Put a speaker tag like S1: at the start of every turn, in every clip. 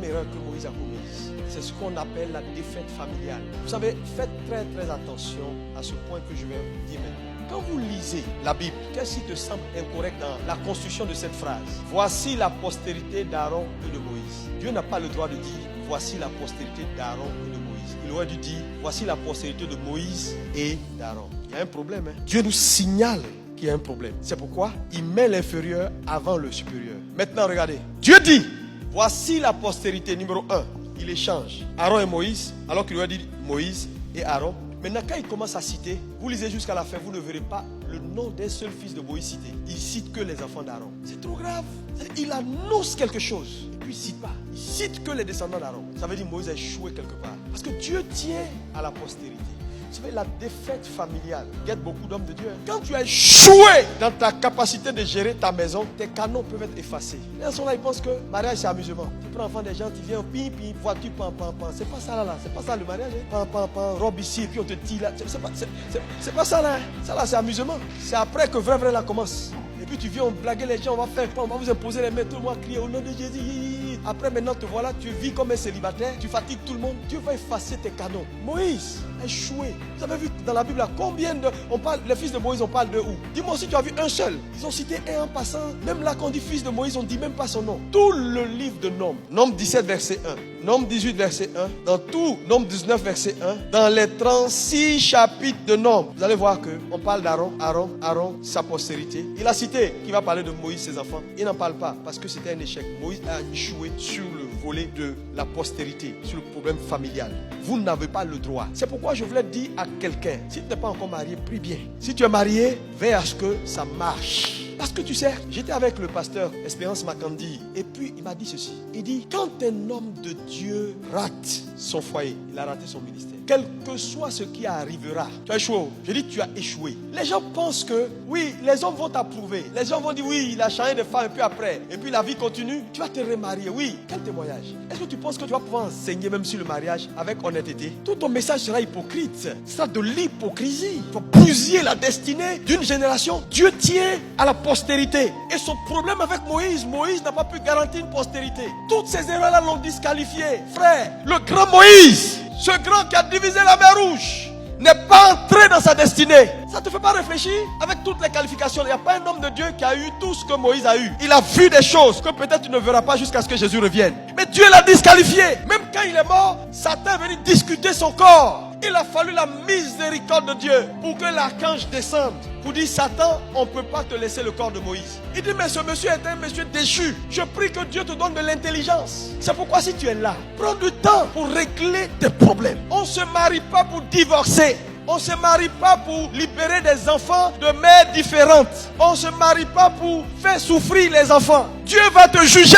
S1: deuxième erreur que Moïse a commise, c'est ce qu'on appelle la défaite familiale. Vous savez, faites très très attention à ce point que je vais dire maintenant. Quand vous lisez la Bible, qu'est-ce qui te semble incorrect dans la construction de cette phrase? Voici la postérité d'Aaron et de Moïse. Dieu n'a pas le droit de dire voici la postérité d'Aaron et de Moïse. Il aurait dû dire voici la postérité de Moïse et d'Aaron. Il y a un problème. Dieu nous signale qu'il y a un problème. C'est pourquoi il met l'inférieur avant le supérieur. Maintenant, regardez. Dieu dit voici la postérité numéro 1. Il échange Aaron et Moïse, alors qu'il aurait dit Moïse et Aaron. Maintenant, quand il commence à citer, vous lisez jusqu'à la fin, vous ne verrez pas le nom d'un seul fils de Moïse cité. Il cite que les enfants d'Aaron. C'est trop grave. Il annonce quelque chose. Et puis il ne cite pas. Il cite que les descendants d'Aaron. Ça veut dire que Moïse a échoué quelque part. Parce que Dieu tient à la postérité. Vous savez, la défaite familiale guette beaucoup d'hommes de Dieu. Quand tu as échoué dans ta capacité de gérer ta maison, tes canons peuvent être effacés. Les gens sont là, ils pensent que le mariage c'est amusement. Tu prends l'enfant des gens, tu viens, pim, pim, voiture, pam, pam, pam. C'est pas ça là, c'est pas ça le mariage. Pam, pam, pam, robe ici, et puis on te tire là. C'est pas ça là. Ça là, c'est amusement. C'est après que vrai là commence. Et puis tu viens, on blaguer les gens, on va faire, on va vous imposer les mains, tout le monde crier au nom de Jésus. Après maintenant te voilà, tu vis comme un célibataire, tu fatigues tout le monde, Dieu va effacer tes canons. Moïse a échoué. Vous avez vu dans la Bible là, combien de... les fils de Moïse, on parle de où? Dis-moi si tu as vu un seul. Ils ont cité un en passant. Même là quand on dit fils de Moïse, on ne dit même pas son nom. Tout le livre de Nombres, Nombre 17 verset 1, Nombre 18 verset 1, dans tout Nombre 19 verset 1, dans les 36 chapitres de Nombre, vous allez voir qu'on parle d'Aaron, Aaron, sa postérité. Il a cité qu'il va parler de Moïse, ses enfants. Il n'en parle pas parce que c'était un échec. Moïse a échoué sur le volet de la postérité, sur le problème familial. Vous n'avez pas le droit. C'est pourquoi je voulais dire à quelqu'un, si tu n'es pas encore marié, prie bien. Si tu es marié, veille à ce que ça marche. Parce que tu sais, j'étais avec le pasteur Espérance Makandi et puis il m'a dit ceci. Il dit, quand un homme de Dieu rate son foyer, il a raté son ministère. Quel que soit ce qui arrivera, tu as échoué. Je dis, tu as échoué. Les gens pensent que, oui, les hommes vont t'approuver. Les gens vont dire, oui, il a changé de femme et puis après. Et puis la vie continue. Tu vas te remarier. Oui, quel témoignage. Est-ce que tu penses que tu vas pouvoir enseigner même sur le mariage avec honnêteté? Tout ton message sera hypocrite. C'est de l'hypocrisie. Tu vas bousiller la destinée d'une génération. Dieu tient à la postérité. Et son problème avec Moïse, Moïse n'a pas pu garantir une postérité. Toutes ces erreurs-là l'ont disqualifié. Frère, le grand Moïse, ce grand qui a divisé la mer Rouge, n'est pas entré dans sa destinée. Ça ne te fait pas réfléchir? Avec toutes les qualifications, il n'y a pas un homme de Dieu qui a eu tout ce que Moïse a eu. Il a vu des choses que peut-être tu ne verras pas jusqu'à ce que Jésus revienne. Mais Dieu l'a disqualifié. Même quand il est mort, Satan est venu discuter son corps. Il a fallu la miséricorde de Dieu pour que l'archange descende. Pour dire, Satan, on ne peut pas te laisser le corps de Moïse. Il dit, mais ce monsieur est un monsieur déchu. Je prie que Dieu te donne de l'intelligence. C'est pourquoi si tu es là, prends du temps pour régler tes problèmes. On ne se marie pas pour divorcer. On ne se marie pas pour libérer des enfants de mères différentes. On ne se marie pas pour faire souffrir les enfants. Dieu va te juger.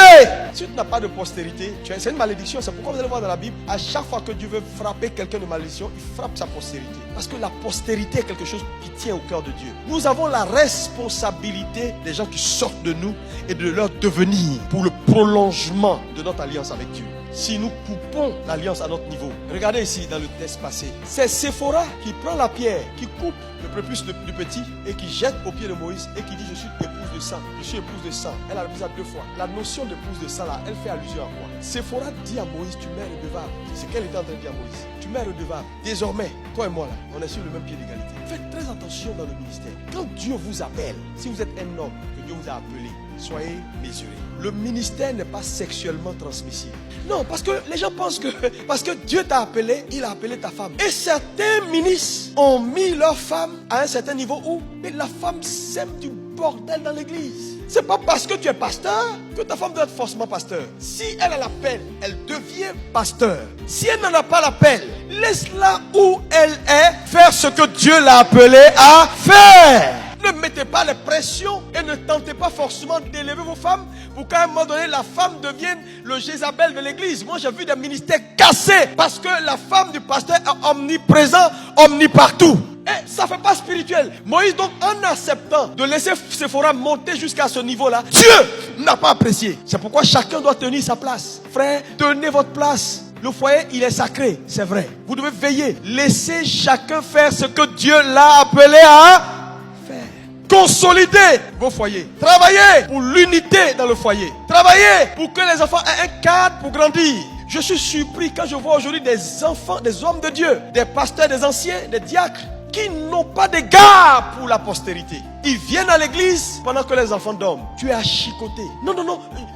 S1: Si tu n'as pas de postérité, c'est une malédiction. C'est pourquoi vous allez voir dans la Bible, à chaque fois que Dieu veut frapper quelqu'un de malédiction, il frappe sa postérité. Parce que la postérité est quelque chose qui tient au cœur de Dieu. Nous avons la responsabilité des gens qui sortent de nous et de leur devenir pour le prolongement de notre alliance avec Dieu. Si nous coupons l'alliance à notre niveau, regardez ici dans le texte passé, c'est Séphora qui prend la pierre, qui coupe le prépuce du petit et qui jette au pied de Moïse et qui dit, je suis épouse de sang, je suis épouse de sang. Elle a répété ça 2 fois. La notion d'épouse de sang là, elle fait allusion à quoi? Séphora dit à Moïse, tu m'es redevable. C'est ce qu'elle était en train de dire à Moïse. Tu m'es redevable. Désormais, toi et moi là, on est sur le même pied d'égalité. Faites très attention dans le ministère. Quand Dieu vous appelle, si vous êtes un homme que Dieu vous a appelé, soyez mesurés. Le ministère n'est pas sexuellement transmissible. Non, parce que les gens pensent que parce que Dieu t'a appelé, il a appelé ta femme. Et certains ministres ont mis leur femme à un certain niveau où la femme sème du bordel dans l'église. C'est pas parce que tu es pasteur que ta femme doit être forcément pasteur. Si elle a l'appel, elle devient pasteur. Si elle n'en a pas l'appel, laisse-la où elle est faire ce que Dieu l'a appelé à faire. Ne mettez pas les pressions et ne tentez pas forcément d'élever vos femmes pour qu'à un moment donné, la femme devienne le Jézabel de l'église. Moi, j'ai vu des ministères cassés parce que la femme du pasteur est omniprésente, omnipartout. Et ça ne fait pas spirituel. Moïse, donc, en acceptant de laisser Séphora monter jusqu'à ce niveau-là, Dieu n'a pas apprécié. C'est pourquoi chacun doit tenir sa place. Frère, tenez votre place. Le foyer, il est sacré, c'est vrai. Vous devez veiller. Laissez chacun faire ce que Dieu l'a appelé à faire. consolider vos foyers. Travaillez pour l'unité dans le foyer. Travaillez pour que les enfants aient un cadre pour grandir. Je suis surpris quand je vois aujourd'hui des enfants, des hommes de Dieu, des pasteurs, des anciens, des diacres, qui n'ont pas d'égard pour la postérité. Ils viennent à l'église pendant que les enfants dorment. Tu es achicoté. Non.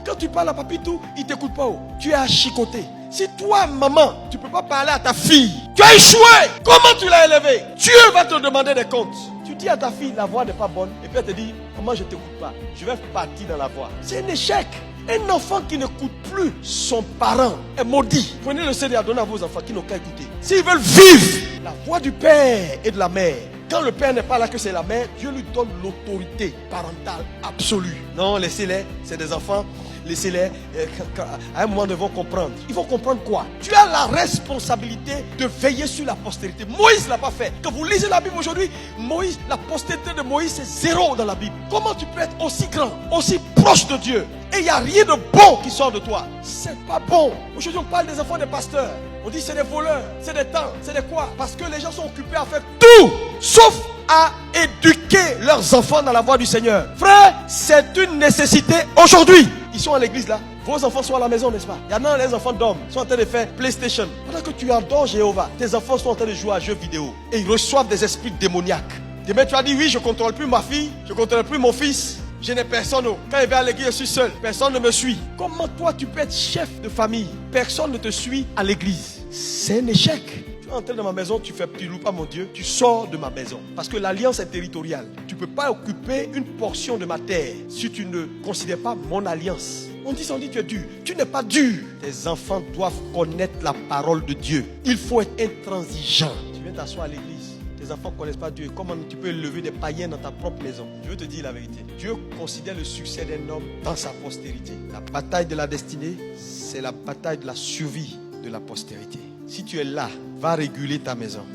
S1: Quand tu parles à Papitou, il ne t'écoute pas. Tu es achicoté. Si toi, maman, tu ne peux pas parler à ta fille, tu as échoué. Comment tu l'as élevé? Dieu va te demander des comptes. Tu dis à ta fille, la voix n'est pas bonne. Et puis elle te dit, comment je ne t'écoute pas? Je vais partir dans la voix. C'est un échec. Un enfant qui n'écoute plus son parent est maudit. Prenez le CD à donner à vos enfants qui n'ont qu'à écouter. S'ils veulent vivre la voix du père et de la mère, quand le père n'est pas là, que c'est la mère, Dieu lui donne l'autorité parentale absolue. Non, laissez-les, c'est des enfants. Laissez-les, à un moment ils vont comprendre. Ils vont comprendre quoi? Tu as la responsabilité de veiller sur la postérité. Moïse ne l'a pas fait. Quand vous lisez la Bible aujourd'hui, Moïse, la postérité de Moïse, c'est 0 dans la Bible. Comment tu peux être aussi grand, aussi proche de Dieu, et il n'y a rien de bon qui sort de toi? C'est pas bon. Aujourd'hui, on parle des enfants des pasteurs. On dit c'est des voleurs, c'est des temps, c'est des quoi? Parce que les gens sont occupés à faire tout, sauf à éduquer leurs enfants dans la voie du Seigneur. Frère, c'est une nécessité aujourd'hui. Ils sont à l'église là. Vos enfants sont à la maison, n'est-ce pas? Il y en a les enfants d'hommes sont en train de faire PlayStation. Pendant que tu adores Jéhovah, tes enfants sont en train de jouer à jeux vidéo. Et ils reçoivent des esprits démoniaques. Demain tu as dit oui, je ne contrôle plus ma fille, je ne contrôle plus mon fils. Je n'ai personne. Quand il va à l'église, je suis seul. Personne ne me suit. Comment toi tu peux être chef de famille? Personne ne te suit à l'église. C'est un échec. Tu entres dans ma maison, tu loues pas mon Dieu, tu sors de ma maison. Parce que l'alliance est territoriale. Tu ne peux pas occuper une portion de ma terre si tu ne considères pas mon alliance. On dit tu es dur. Tu n'es pas dur. Tes enfants doivent connaître la parole de Dieu. Il faut être intransigeant. Tu viens t'asseoir à l'église. Tes enfants ne connaissent pas Dieu. Comment tu peux élever des païens dans ta propre maison? Je veux te dire la vérité. Dieu considère le succès d'un homme dans sa postérité. La bataille de la destinée, c'est la bataille de la survie de la postérité. Si tu es là, va réguler ta maison.